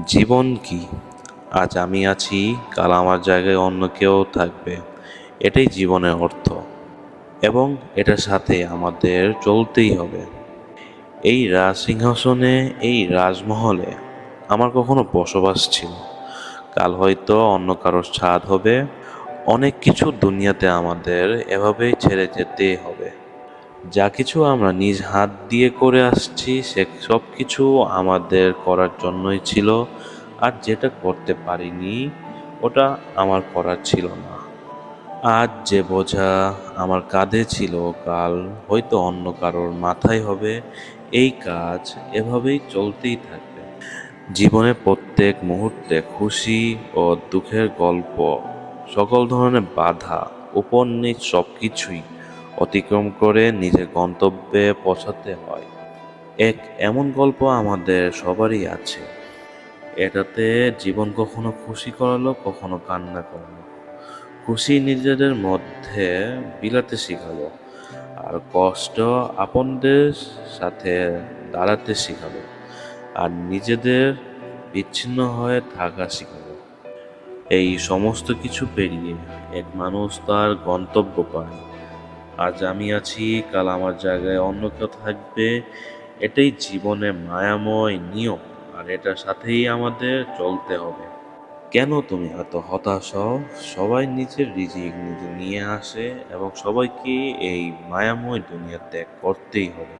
জীবন কি? আজ আমি আছি, কাল আমার জায়গায় অন্য কেউ থাকবে। এটাই জীবনের অর্থ, এবং এটার সাথে আমাদের চলতেই হবে। এই রাজসিংহাসনে, এই রাজমহলে আমার কখনো বসবাস ছিল। কাল হয়তো অন্য কারোর ছাদ হবে। অনেক কিছু দুনিয়াতে আমাদের এভাবেই ছেড়ে যেতে হবে। যা কিছু আমরা নিজ হাত দিয়ে করে আসছি, সে সব কিছু আমাদের করার জন্যই ছিল। আর যেটা করতে পারিনি, ওটা আমার করার ছিল না। আজ যে বোঝা আমার কাঁধে ছিল, কাল হয়তো অন্য কারোর মাথায় হবে। এই কাজ এভাবেই চলতেই থাকবে। জীবনের প্রত্যেক মুহূর্তে খুশি ও দুঃখের গল্প, সকল ধরনের বাধা, উপর নিচ সব কিছুই অতিক্রম করে নিজের গন্তব্যে পৌঁছাতে হয়। এক এমন গল্প আমাদের সবারই আছে। এটাতে জীবন কখনো খুশি করালো, কখনো কান্না করালো। খুশি নিজেদের মধ্যে বিলাতে শিখালো, আর কষ্ট আপনদের সাথে দাঁড়াতে শিখালো, আর নিজেদের বিচ্ছিন্ন হয়ে থাকা শিখালো। এই সমস্ত কিছু পেরিয়ে এক মানুষ তার গন্তব্য পায়। আজ আমি আছি, কাল আমার জায়গায় অন্য কেউ থাকবে। এটাই জীবনের মায়াময় নিয়ম, আর এটার সাথেই আমাদের চলতে হবে। কেন তুমি এত হতাশ হও? সবাই নিজের রিজিক নিজে নিয়ে আসে, এবং সবাইকে এই মায়াময় দুনিয়া ত্যাগ করতেই হবে।